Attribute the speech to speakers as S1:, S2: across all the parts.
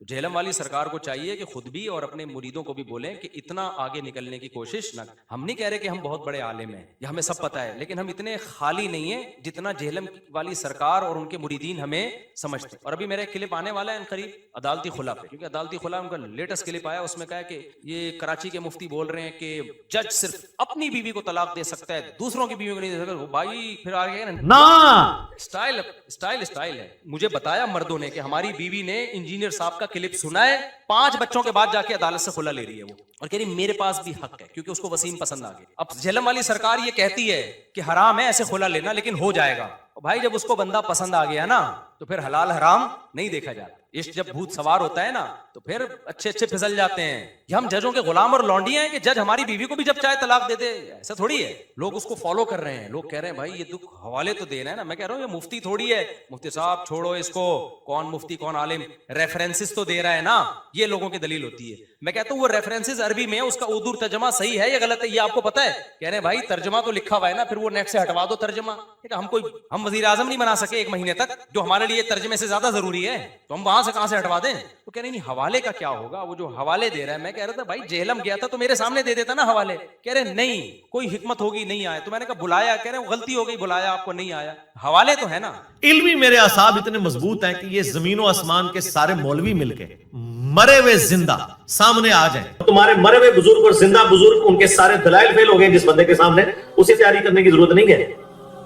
S1: तो झेलम वाली सरकार को चाहिए कि खुद भी और अपने मुरीदों को भी बोलें कि इतना आगे निकलने की कोशिश ना। हम नहीं कह रहे कि हम बहुत बड़े आलिम हैं या हमें सब पता है, लेकिन हम इतने खाली नहीं है जितना झेलम वाली सरकार और उनके मुरीदीन हमें समझते हैं। और अभी मेरा एक क्लिप आने वाला है करीब अदालती खुला पे, क्योंकि अदालती खुला उनका लेटेस्ट क्लिप आया, उसमें कहा है कि ये कराची के मुफ्ती बोल रहे हैं कि जज सिर्फ अपनी बीवी को तलाक दे सकता है, दूसरों की बीवी को नहीं दे सकता। भाई फिर आ गया ना, स्टाइल स्टाइल स्टाइल है। मुझे बताया मर्दों ने कि हमारी बीवी ने इंजीनियर साहब का क्लिप सुना है, 5 बच्चों के बाद जाके अदालत से खुला ले रही है वो, और कह रही मेरे पास भी हक है क्योंकि उसको वसीम पसंद आ गया। अब झेलम वाली सरकार ये कहती है कि हराम है ऐसे खुला लेना, लेकिन हो जाएगा। भाई जब उसको बंदा पसंद आ गया ना तो फिर हलाल हराम नहीं देखा जाता। इश्क जब भूत सवार होता है ना तो फिर अच्छे अच्छे फिसल जाते हैं। ये हम जजों के गुलाम और लौंडियां हैं कि जज हमारी बीवी को भी जब चाहे तलाक दे दे, ऐसा थोड़ी है। लोग उसको फॉलो कर रहे हैं, लोग कह रहे हैं भाई ये दुख हवाले तो देना है ना। मैं कह रहा हूँ ये मुफ्ती थोड़ी है, मुफ्ती साहब छोड़ो इसको, कौन मुफ्ती कौन आलिम, रेफरेंसेस तो दे रहा है ना, ये लोगों की दलील होती है। मैं कहता हूँ वो रेफरेंसेस अरबी में, उसका उर्दू तर्जमा सही है या गलत है ये आपको पता है? कह रहे हैं भाई तर्जमा तो लिखा हुआ है ना, फिर वो नेट से हटवा दो तर्जमा। हम वजीर आजम नहीं बना सके 1 महीने तक, जो हमारे लिए तर्जमे से ज्यादा जरूरी है, तो हम वहां से कहां से हटवा दें? तो कह रहे नहीं हवाले का क्या होगा, वो जो हवाले दे रहा है। मैं कह रहा था भाई जेहलम गया था तो मेरे सामने दे देता ना हवाले। कह रहे नहीं कोई हिकमत होगी नहीं आया, तो मैंने कहा बुलाया, कह रहे गलती हो गई बुलाया आपको नहीं आया, हवाले तो है ना।
S2: इल्मी मेरे असाब इतने मजबूत हैं कि ये जमीन आसमान के सारे मौलवी मिलके मरे हुए जिंदा सामने आ जाए।
S3: तुम्हारे मरे हुए बुजुर्ग और जिंदा बुजुर्ग उनके सारे दलाइल फेल हो गए जिस बंदे के सामने, उसे तैयारी करने की जरूरत नहीं है।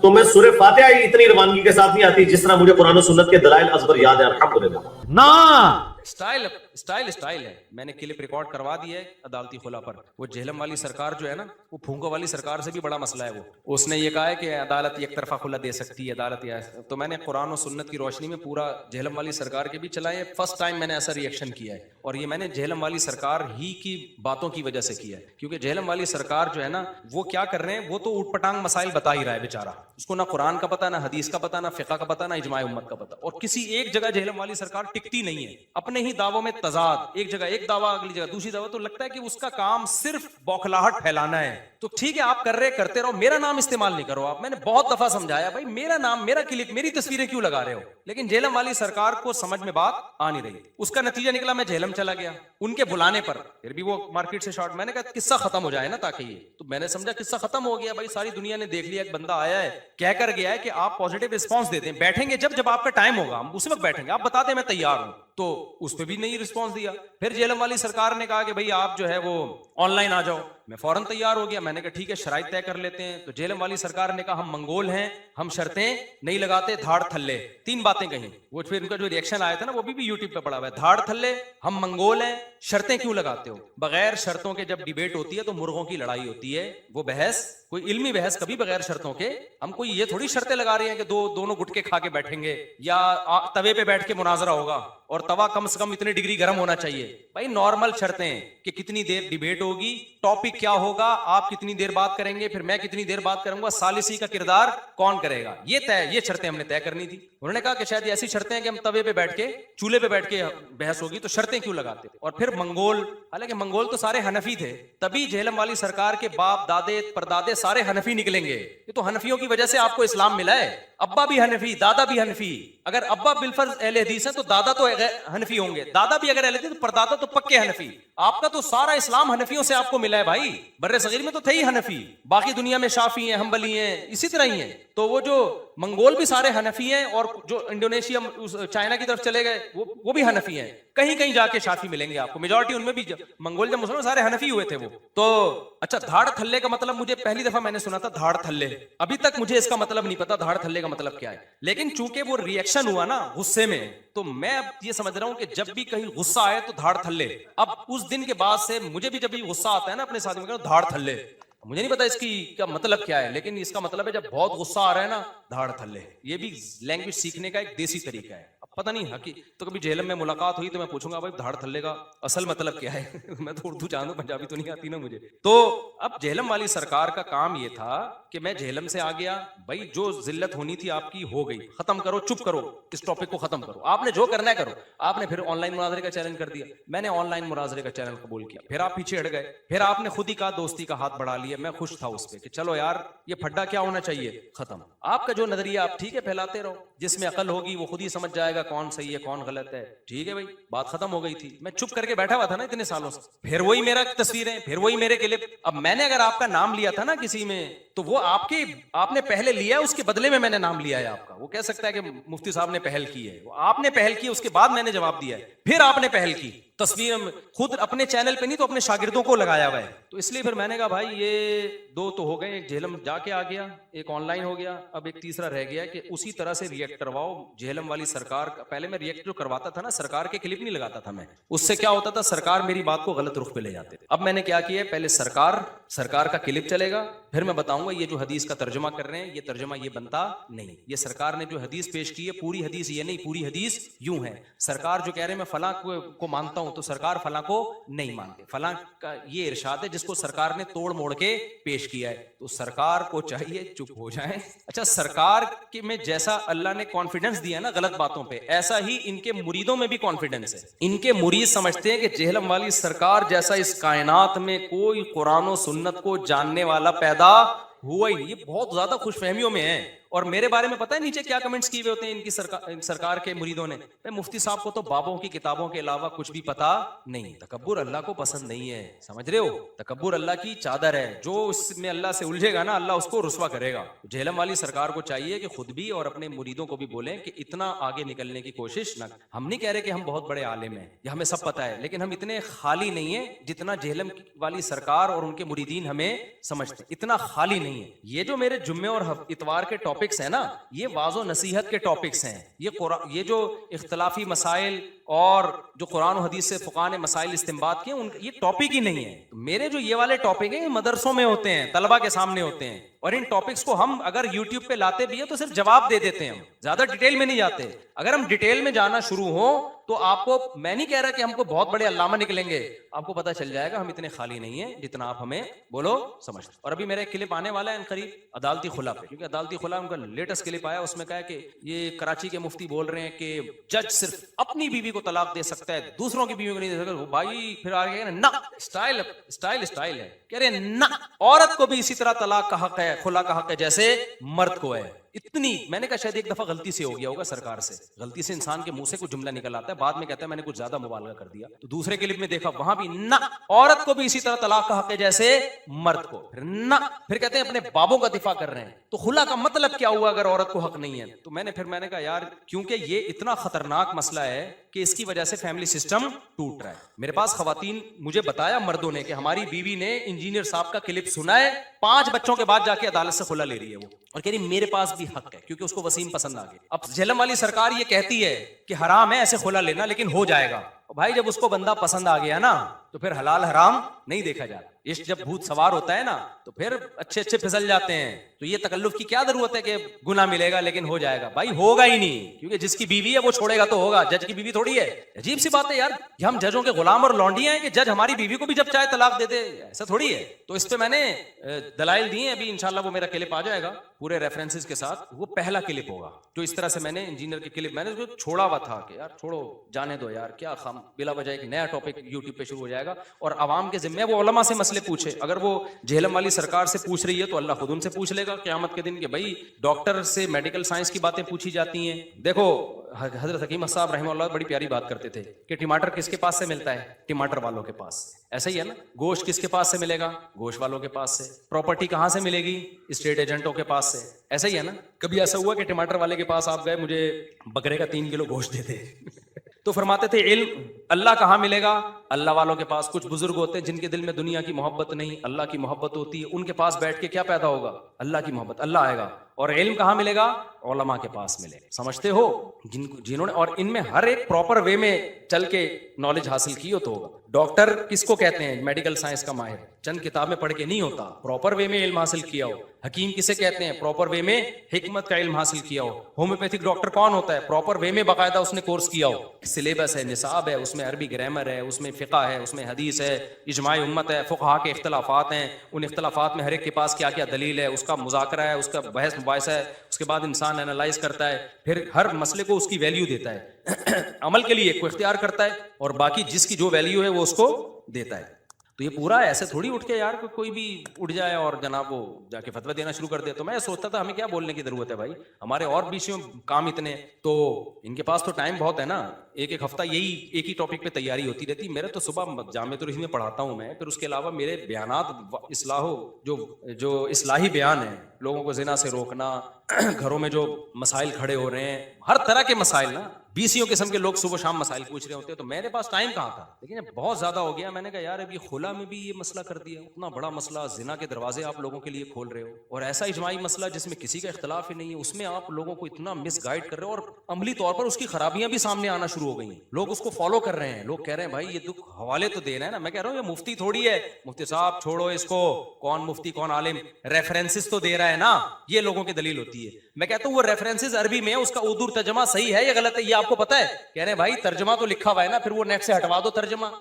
S3: तो मैं सूरह फातिहा इतनी रवानगी के साथ नहीं आती जिस तरह मुझे कुरान और सुन्नत के दलाइल अज़बर याद है। अल्हम्दुलिल्लाह
S2: ना
S1: स्टाइल स्टाइल स्टाइल है। मैंने क्लिप रिकॉर्ड करवा दिया है अदालती खुला पर। वो झेलम वाली सरकार जो है ना, वो फूंको वाली सरकार से भी बड़ा मसला है। वो उसने ये कहा है कि अदालत एक तरफा खुला दे सकती है अदालत या, तो मैंने कुरान और सुन्नत की रोशनी में पूरा झेलम वाली सरकार के भी चलाए। फर्स्ट टाइम मैंने ऐसा रिएक्शन किया है, और ये मैंने झेलम वाली सरकार ही की बातों की वजह से किया है। क्योंकि झेलम वाली सरकार जो है ना, वो क्या कर रहे हैं, वो तो ऊटपटांग मसाइल बता ही रहा है बेचारा, उसको ना कुरान का पता, ना हदीस का पता, ना फिक़ा का पता, ना इजमाए उम्मत का पता। और किसी एक जगह झेलम वाली सरकार टिकती नहीं है, अपने ही दावों में तजाद, एक जगह एक दावा अगली जगह दूसरी दावा। तो लगता है कि उसका काम सिर्फ बौखलाहट फैलाना है। तो ठीक है आप कर रहे करते रहो, मेरा नाम इस्तेमाल नहीं करो आप। मैंने बहुत दफा समझाया भाई मेरा नाम, मेरा क्लिप, मेरी तस्वीरें क्यों लगा रहे हो, लेकिन झेलम वाली सरकार को समझ में बात आ नहीं रही। उसका नतीजा निकला मैं झेलम चला गया उनके बुलाने पर, फिर भी वो मार्केट से शॉर्ट। मैंने कहा किस्सा खत्म हो जाए ना ताकि ये, तो मैंने समझा किस्सा खत्म हो गया भाई, सारी दुनिया ने देख लिया, एक बंदा आया है कहकर गया है कि आप पॉजिटिव रिस्पॉन्स देते हैं, बैठेंगे जब आपका टाइम होगा हम उसी वक्त बैठेंगे, आप बता दें मैं तैयार हूं। तो उस पर भी नहीं रिस्पॉन्स दिया। फिर झेलम वाली सरकार ने कहा कि भाई आप जो है वो ऑनलाइन आ जाओ। मैं फौरन तैयार हो गया, मैंने कहा ठीक है शराइत तय कर लेते हैं। तो झेलम वाली सरकार ने कहा हम मंगोल हैं, हम शर्तें नहीं लगाते, धाड़ थल्ले, 3 बातें कही। वो फिर उनका जो रिएक्शन आया था ना, वो भी यूट्यूब पे पड़ा हुआ है। धाड़ थल्ले, हम मंगोल हैं, शर्तें क्यों लगाते हो? बगैर शर्तों के जब डिबेट होती है तो मुर्गों की लड़ाई होती है। वो बहस, कोई इल्मी बहस कभी बगैर शर्तों के, हम कोई ये थोड़ी शर्तें लगा रहे हैं कि दोनों गुटके खा के बैठेंगे या तवे पे बैठ के मुनाजरा होगा, और तवा कम से कम इतने डिग्री गर्म होना चाहिए। भाई नॉर्मल शर्तें कि कितनी देर डिबेट होगी, टॉपिक क्या होगा, आप कितनी देर बात करेंगे, फिर मैं कितनी देर बात करूंगा, सालिसी का किरदार कौन करेगा, ये शर्तें हमने तय करनी थी। उन्होंने कहा कि शायद ऐसी शर्तें हैं कि हम तवे पे बैठ के, चूल्हे पे बैठ के बहस होगी, तो शर्तें क्यों लगाते? और फिर मंगोल, हालांकि मंगोल तो सारे हनफी थे, तभी झेलम वाली सरकार के बाप दादे परदादे सारे हनफी निकलेंगे। ये तो हनफियों की वजह से आपको इस्लाम मिला है। अब्बा भी हनफी, दादा भी हनफी। अगर अब्बा बिलफर्ज अहले हदीस है तो दादा तो हनफी होंगे, दादा भी अगर अहले हदीस तो परदादा तो पक्के हनफी। आपका तो सारा इस्लाम हनफियों से आपको मिला है भाई। बर्रे सगीर में तो थे ही हनफी, बाकी दुनिया में शाफी हैं, हम्बली हैं, इसी तरह ही हैं। तो वो जो मंगोल भी सारे हनफी हैं, और जो इंडोनेशिया चाइना की तरफ चले गए वो भी हनफी हैं। कहीं कहीं जाके शाफी मिलेंगे आपको, मेजॉरिटी उनमें भी मंगोल जब मुसलमान सारे हनफी हुए थे वो। तो अच्छा धाड़ थल्ले का मतलब मुझे पहली दफा मैंने सुना था, धाड़ थल्ले। अभी तक मुझे इसका मतलब नहीं पता धाड़ थल्ले का मतलब क्या है, लेकिन चूंकि वो रिएक्शन हुआ ना गुस्से में, तो मैं अब ये समझ रहा हूं कि जब भी कहीं गुस्सा आए तो धाड़ थल्ले। अब उस दिन के बाद से मुझे भी जब भी गुस्सा आता है ना अपने साथी में, धाड़ थल्ले। मुझे नहीं पता इसकी क्या मतलब क्या है, लेकिन इसका मतलब है जब बहुत गुस्सा आ रहा है ना, धाड़ थल्ले। ये भी लैंग्वेज सीखने का एक देसी तरीका है। अब पता नहीं हकी, तो कभी झेलम में मुलाकात हुई तो मैं पूछूंगा भाई धाड़ थल्ले का असल मतलब क्या है। मैं तो उर्दू जानूं, पंजाबी तो नहीं आती ना मुझे। तो अब झेलम वाली सरकार का काम ये था कि मैं झेलम से आ गया, भाई जो जिल्लत होनी थी आपकी हो गई, खत्म करो, चुप करो, इस टॉपिक को खत्म करो, आपने जो करना है करो। आपने फिर ऑनलाइन मुनाजरे का चैलेंज कर दिया, मैंने ऑनलाइन मुनाजरे का चैलेंज कबूल किया, फिर आप पीछे हट गए, फिर आपने खुद ही कहा दोस्ती का हाथ बढ़ा लिया। मैं खुश था उस पर कि चलो यार ये फड्डा क्या होना चाहिए, खत्म। आपका जो नजरिया आप ठीक है फैलाते रहो, जिसमें अकल होगी वो खुद ही समझ जाएगा कौन सही है कौन गलत है। ठीक है भाई, बात खत्म हो गई थी। मैं चुप करके बैठा हुआ था ना इतने सालों से, फिर वही मेरा तस्वीरें, फिर वही मेरे क्लिप। अब मैंने अगर आपका नाम लिया था ना किसी में, तो वो आपने पहले लिया, उसके बदले में मैंने नाम लिया है आपका। वो कह सकता है कि मुफ्ती साहब ने पहल की है, वो आपने पहल की, उसके बाद मैंने जवाब दिया है, फिर आपने पहल की। तस्वीर में खुद अपने चैनल पे नहीं तो अपने शागिर्दों को लगाया हुआ है। तो इसलिए फिर मैंने कहा भाई ये दो तो हो गए, एक झेलम जाके आ गया, एक ऑनलाइन हो गया, अब एक तीसरा रह गया कि उसी तरह से रिएक्ट करवाओ झेलम वाली सरकार का। पहले मैं रिएक्ट जो करवाता था ना, सरकार के क्लिप नहीं लगाता था मैं, उससे क्या होता था, सरकार मेरी बात को गलत रुख पे ले जाते थे। अब मैंने क्या किया, पहले सरकार का क्लिप चलेगा, फिर मैं बताऊंगा ये जो हदीस का तर्जुमा कर रहे हैं, ये तर्जुमा ये बनता नहीं। ये सरकार ने जो हदीस पेश की है, पूरी हदीस ये नहीं, पूरी हदीस यूं है। सरकार जो कह रहे हैं मैं फलां को मानता हूं, तो सरकार फलां को नहीं मानते। फलां का ये इरशाद है जिसको सरकार ने तोड़ मोड़ के पेश किया है, तो सरकार को चाहिए चुप हो जाए। अच्छा, सरकार के में जैसा अल्लाह ने कॉन्फिडेंस दिया ना गलत बातों पे, ऐसा ही इनके मुरीदों में भी कॉन्फिडेंस है। इनके मुरीद समझते हैं कि जेहलम वाली सरकार जैसा इस कायनात में कोई कुरान और सुन्नत को जानने वाला पैदा हुआ ही नहीं। ये बहुत ज्यादा खुशफहमियों में है। और मेरे बारे में पता है नीचे क्या कमेंट्स किए हुए होते हैं इनकी सरकार के मुरीदों ने, मुफ्ती साहब को तो बाबों की किताबों के अलावा कुछ भी पता नहीं। तकब्बुर अल्लाह को पसंद नहीं है, समझ रहे हो? तकब्बुर अल्लाह की चादर है, जो इसमें अल्लाह से उलझेगा ना, अल्लाह उसको रुस्वा करेगा। झेलम वाली सरकार को चाहिए कि खुद भी और अपने मुरीदों को भी बोलें कि इतना आगे निकलने की कोशिश ना। हम नहीं कह रहे कि हम बहुत बड़े आलिम हैं, ये हमें सब पता है, लेकिन हम इतने खाली नहीं है जितना झेलम वाली सरकार और उनके मुरीदीन हमें समझते हैं। इतना खाली नहीं है। ये जो मेरे जुम्मे और इतवार के टॉपिक्स है ना, ये वाज़ो नसीहत के टॉपिक्स हैं। ये जो इख्तलाफी मसाइल और जो कुरान और हदीस से फुक़हा ने मसाइल इस्तिंबात किए, ये टॉपिक ही नहीं है। तो मेरे जो ये वाले टॉपिक हैं, मदरसों में होते हैं, तलबा के सामने होते हैं, और इन टॉपिक्स को हम अगर यूट्यूब पे लाते भी है तो सिर्फ जवाब दे देते हैं, हम ज्यादा डिटेल में नहीं जाते। अगर हम डिटेल में जाना शुरू हो तो आपको, मैं नहीं कह रहा कि हमको बहुत बड़े अल्लामा निकलेंगे, आपको पता चल जाएगा हम इतने खाली नहीं है जितना आप हमें बोलो समझते। और अभी मेरा एक क्लिप आने वाला है करीब अदालती खुला पे, क्योंकि अदालती खुला उनका लेटेस्ट क्लिप आया, उसमें कहा है कि ये कराची के मुफ्ती बोल रहे हैं कि जज सिर्फ अपनी बीवी को तलाक दे सकता है, दूसरों की बीवी को नहीं दे सकता। भाई फिर आगे ना, स्टाइल है, कह रहे ना, औरत को भी इसी तरह तलाक का हक है, खुला का हक है जैसे मर्द को है। इतनी, मैंने कहा शायद एक दफा गलती से हो गया होगा सरकार से, गलती से इंसान के मुंह से कुछ जुमला निकल आता है, बाद में कहता है मैंने कुछ ज्यादा मुबालगा कर दिया। तो दूसरे क्लिप में देखा वहां भी ना, औरत को भी इसी तरह तलाक का हक है जैसे मर्द को, फिर ना, फिर कहते हैं अपने बाबों का दिफा कर रहे हैं। तो खुला का मतलब क्या हुआ अगर औरत को हक नहीं है? तो मैंने कहा यार, क्योंकि ये इतना खतरनाक मसला है कि इसकी वजह से फैमिली सिस्टम टूट रहा है। मेरे पास खवातीन, मुझे बताया मर्दों ने कि हमारी बीवी ने इंजीनियर साहब का क्लिप सुना है, 5 बच्चों के बाद जाके अदालत से खुला ले रही है वो, और कह रही मेरे पास भी हक है क्योंकि उसको वसीम पसंद आ गया। अब झेलम वाली सरकार ये कहती है कि हराम है ऐसे खुला लेना, लेकिन हो जाएगा। भाई जब उसको बंदा पसंद आ गया ना, तो फिर हलाल हराम नहीं देखा जाता। इश्क जब भूत सवार होता है ना, तो फिर अच्छे फिसल जाते हैं। तो ये तकल्लुफ की क्या जरूरत है कि गुनाह मिलेगा लेकिन हो जाएगा? भाई होगा ही नहीं, क्योंकि जिसकी बीवी है वो छोड़ेगा तो होगा, जज की बीवी थोड़ी है। अजीब सी बात है यार, हम जजों के गुलाम और लौंडियां हैं कि जज हमारी बीवी को भी जब चाहे तलाक दे दे, ऐसा थोड़ी है। तो इस पे मैंने दलाइल दिए, अभी इंशाल्लाह वो मेरा क्लिप आ जाएगा पूरे रेफरेंसेस के साथ। वो पहला क्लिप होगा जो इस तरह से मैंने इंजीनियर के क्लिप मैंने उसको छोड़ा हुआ था कि यार छोड़ो, जाने दो यार, क्या खाम बिला वजह एक नया टॉपिक यूट्यूब पे शुरू हो जाएगा। और आवाम के जिम्मे वो उलमा से मसले पूछे, अगर वो झेलम वाली सरकार से पूछ रही है तो अल्लाह खुद उनसे पूछ लेगा क़यामत के दिन कि भाई डॉक्टर से मेडिकल साइंस की बातें पूछी जाती हैं। देखो हजरत हकीम साहब रहमतुल्लाह बड़ी प्यारी बात करते थे कि टमाटर किसके पास से मिलता है? टमाटर वालों के पास। ऐसा ही है ना, गोश्त किसके पास से मिलेगा? गोश्त वालों के पास से। प्रॉपर्टी कहां से मिलेगी? स्टेट एजेंटों के पास से। ऐसा ही है ना, कभी ऐसा हुआ कि टमाटर वाले के पास आप गए, मुझे बकरे का 3 किलो गोश्त देते तो फरमाते थे इल्म अल्लाह कहाँ मिलेगा? अल्लाह वालों के पास। कुछ बुजुर्ग होते हैं जिनके दिल में दुनिया की मोहब्बत नहीं, अल्लाह की मोहब्बत होती है, उनके पास बैठ के क्या पैदा होगा? अल्लाह की मोहब्बत, अल्लाह आएगा। और इल्म कहाँ मिलेगा? उलमा के पास मिलेगा। समझते हो? जिन्होंने, और इनमें हर एक प्रॉपर वे में चल के नॉलेज हासिल की हो तो होगा। डॉक्टर किसको कहते हैं? मेडिकल साइंस का माहिर, चंद किताबें पढ़ के नहीं होता, प्रॉपर वे में इल्म हासिल किया हो। हकीम किसे कहते हैं? प्रॉपर वे में हिकमत का इल्म हासिल किया हो। होम्योपैथिक डॉक्टर कौन होता है? प्रॉपर वे में बाकायदा उसने कोर्स किया हो, सिलेबस है, निसाब है, उसमें अरबी ग्रामर है, उसमें फ़िक़्ह है, उसमें हदीस है, इजमाई उम्मत है, फ़ुक़हा के इख्तलाफात हैं, उन इख्तलाफात में हर एक के पास क्या क्या दलील है, उसका मुज़ाकरा है, उसका बहस मुबाहिसा है, उसके बाद इंसान एनालाइज करता है, फिर हर मसले को उसकी वैल्यू देता है अमल के लिए को इख्तियार करता है, और बाकी जिसकी जो वैल्यू है वो उसको देता है। तो ये पूरा ऐसे थोड़ी उठ के यार कोई भी उठ जाए और जनाब वो जाके फतवा देना शुरू कर दे। तो मैं सोचता था हमें क्या बोलने की जरूरत है भाई, हमारे और बीसियों काम इतने, तो इनके पास तो टाइम बहुत है ना, एक एक हफ्ता यही एक ही टॉपिक पे तैयारी होती रहती। मेरे तो सुबह जामिया में पढ़ाता हूँ मैं, फिर उसके अलावा मेरे बयानात इस्लाहो जो इस्लाही बयान है, लोगों को जिना से रोकना, घरों में जो मसाइल खड़े हो रहे हैं, हर तरह के मसाइल ना, बीसियों किस्म के लोग सुबह शाम मसाइल पूछ रहे होते हैं, तो मेरे पास टाइम कहाँ था। लेकिन ये बहुत ज्यादा हो गया, मैंने कहा यार अभी खुला में भी ये मसला कर दिया, उतना बड़ा मसला, जिना के दरवाजे आप लोगों के लिए खोल रहे हो, और ऐसा इजमाई मसला जिसमें किसी का इख्तलाफ ही नहीं है, उसमें आप लोगों को इतना मिसगाइड कर रहे हो, और अमली तौर पर उसकी खराबियां भी सामने आना शुरू हो गई, लोग उसको फॉलो कर रहे हैं, लोग कह रहे हैं भाई ये दुख हवाले तो दे रहे हैं ना। मैं कह रहा हूँ ये मुफ्ती थोड़ी है, मुफ्ती साहब छोड़ो इसको, कौन मुफ्ती कौन आलिम, रेफरेंसेस तो दे रहा है ना, ये लोगों की दलील होती है। मैं कहता हूँ वो रेफरेंसेस अरबी में है, उसका उर्दू तर्जमा सही है या गलत है ये आपको पता है? कह रहे हैं भाई तर्जमा तो लिखा हुआ है ना, फिर वो नेट से हटवा दो तर्जमा।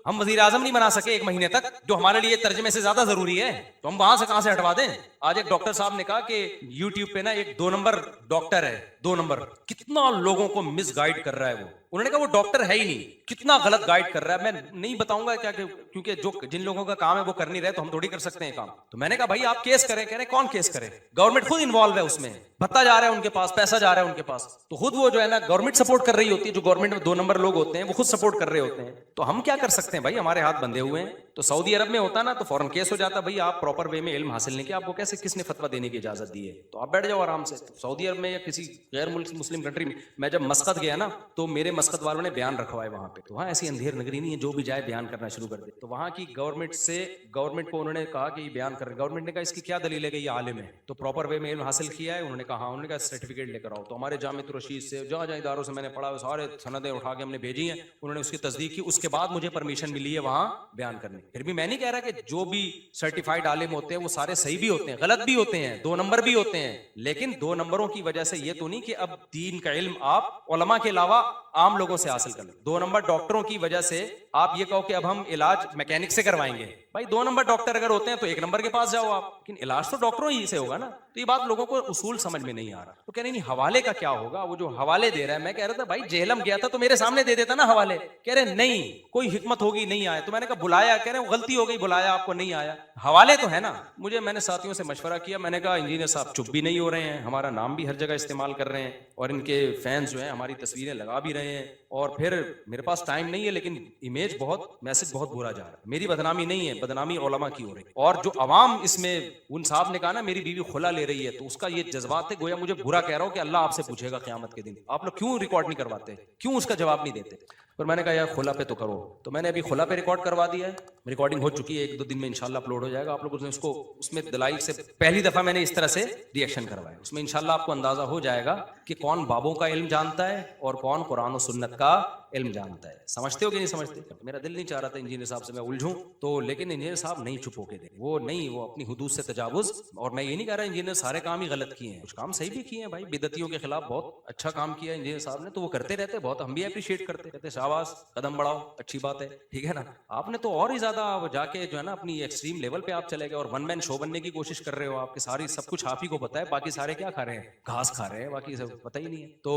S1: हम वजीर आजम नहीं बना सके 1 महीने तक, जो हमारे लिए तर्जमे से ज्यादा जरूरी है, तो हम वहां से कहां से हटवा दें? आज एक डॉक्टर साहब ने कहा कि यूट्यूब पे ना एक 2 नंबर डॉक्टर है, 2 नंबर, कितना लोगों को मिसगाइड कर रहा है वो। उन्होंने कहा वो डॉक्टर है ही नहीं, कितना गलत गाइड कर रहा है। मैं नहीं बताऊंगा क्या, क्योंकि जो जिन लोगों का काम है वो कर नहीं रहे, तो हम थोड़ी कर सकते हैं काम। तो मैंने कहा भाई आप केस करें। कह रहे कौन केस करे? गवर्नमेंट खुद इन्वॉल्व है उसमें, भत्ता जा रहा है उनके पास, पैसा जा रहा है उनके पास, तो खुद वो जो है ना गवर्नमेंट सपोर्ट कर रही होती है, जो गवर्नमेंट में 2 नंबर लोग होते हैं वो खुद सपोर्ट कर रहे होते हैं। तो हम क्या कर सकते हैं भाई, हमारे हाथ बंधे हुए हैं। तो सऊदी अरब में होता ना तो फौरन केस हो जाता, भाई आप प्रॉपर वे में इल्म हासिल नहीं किया, आपको कैसे किसने फतवा देने की इजाजत दी है, तो आप बैठ जाओ आराम से। तो सऊदी अरब में या किसी गैर मुस्लिम कंट्री में, मैं जब मस्कत गया ना तो मेरे मस्कत वालों ने बयान रखवाए वहां पे, तो वहां ऐसी अंधेर नगरी नहीं है, जो भी जाए बयान करना शुरू कर दे। तो वहां की गवर्नमेंट को उन्होंने कहा कि ये बयान कर, गवर्नमेंट ने कहा इसकी क्या दलील है कि ये आलिम है, तो प्रॉपर वे में इल्म हासिल किया है? उन्होंने कहा हाँ। उन्होंने कहा सर्टिफिकेट लेकर आओ। तो हमारे जामिया रशीद से जहाँ जहाँ इदारों से मैंने पढ़ा सारे सनदें उठा के हमने भेजी हैं, उन्होंने उसकी तस्दीक की, उसके बाद मुझे परमिशन मिली है वहां बयान करने। फिर भी मैं नहीं कह रहा कि जो भी सर्टिफाइड आलिम होते हैं वो सारे सही भी होते हैं, गलत भी होते हैं, 2 नंबर भी होते हैं, लेकिन 2 नंबरों की वजह से ये तो नहीं कि अब दीन का इल्म आप उलमा के अलावा आम लोगों से हासिल कर लो। 2 नंबर डॉक्टरों की वजह से आप ये कहो कि अब हम इलाज मैकेनिक से करवाएंगे। भाई 2 नंबर डॉक्टर अगर होते हैं तो 1 नंबर के पास जाओ आप, लेकिन इलाज तो डॉक्टरों ही से होगा ना। तो ये बात लोगों को उसूल समझ में नहीं आ रहा। तो कह रहे नहीं हवाले का क्या होगा, वो जो हवाले दे रहा है। मैं कह रहा था भाई जेहलम गया था तो मेरे सामने दे देता ना हवाले। कह रहे नहीं कोई हिकमत होगी नहीं आया। तो मैंने कहा बुलाया, कह रहे गलती हो गई बुलाया आपको नहीं आया, हवाले तो है ना। मैंने साथियों से मशवरा किया, मैंने कहा इंजीनियर साहब चुप भी नहीं हो रहे हैं, हमारा नाम भी हर जगह इस्तेमाल कर रहे हैं, और इनके फैंस जो हैं हमारी तस्वीरें लगा भी रहे हैं, और फिर मेरे पास टाइम नहीं है, लेकिन इमेज बहुत, मैसेज बहुत बुरा जा रहा है। मेरी बदनामी नहीं है, बदनामी उलमा की हो रही है। और जो अवाम इसमें, उन साहब ने कहा ना मेरी बीवी खुला ले रही है, तो उसका ये जज्बात है, गोया मुझे बुरा कह रहा हूं कि अल्लाह आपसे पूछेगा क़यामत के दिन, आप लोग क्यों रिकॉर्ड नहीं करवाते, क्यों उसका जवाब नहीं देते। पर मैंने कहा यार खुला पे तो करो, तो मैंने अभी खुला पे रिकॉर्ड करवा दिया है, रिकॉर्डिंग हो चुकी है, 1-2 दिन में इंशाल्लाह अपलोड हो जाएगा। आप लोगों ने उसको, उसमें दलाइल से पहली दफा मैंने इस तरह से रिएक्शन करवाया, उसमें इंशाल्लाह आपको अंदाजा हो जाएगा कि कौन बाबों का इल्म जानता है और कौन कुरान और सुन्नत का इल्म जानता है। समझते हो कि नहीं समझते? मेरा दिल नहीं चाह रहा था इंजीनियर साहब से मैं उलझूं, तो लेकिन इंजीनियर साहब नहीं चुप होके दे, वो अपनी हुदूद से तजावुज। और मैं ये नहीं कह रहा इंजीनियर सारे काम ही गलत किए हैं, कुछ काम सही भी किए हैं भाई, बिदतियों के खिलाफ बहुत अच्छा काम किया इंजीनियर साहब ने, तो वो करते रहते, बहुत हम भी अप्रिशिएट करते, कहते शाबाश कदम बढ़ाओ, अच्छी बात है, ठीक है ना। आपने तो और ही ज्यादा जाके जो है ना अपनी एक्सट्रीम लेवल पे आप चले गए और 1 मैन शो बनने की कोशिश कर रहे हो। आपके सारी सब कुछ आप ही को पता है, बाकी सारे क्या खा रहे हैं, घास खा रहे हैं, बाकी सब पता ही नहीं है। तो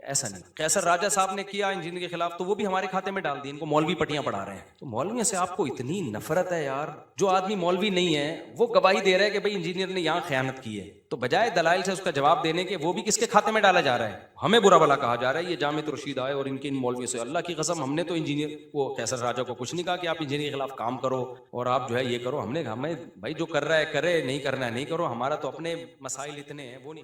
S1: ऐसा नहीं, कैसर राजा साहब ने किया इंजीनियर के खिलाफ, तो वो भी हमारे खाते में डाल दी, इनको मौलवी पटियां पढ़ा रहे हैं। तो मौलवियों से आपको इतनी नफरत है यार, जो आदमी मौलवी नहीं है वो गवाही दे रहा है कि भाई इंजीनियर ने यहाँ खयानत की है, तो बजाय दलाइल से उसका जवाब देने के वो भी किसके खाते में डाला जा रहा है, हमें बुरा भला कहा जा रहा है। ये जामिया रशीद आए और इनके इन मौलवियों से, अल्लाह की कसम हमने तो इंजीनियर वो कैसर राजा को कुछ नहीं कहा कि आप इंजीनियर के खिलाफ काम करो और आप जो है ये करो। हमें भाई जो कर रहा है करे, नहीं करना है नहीं करो, हमारा तो अपने मसाइल इतने हैं वो नहीं।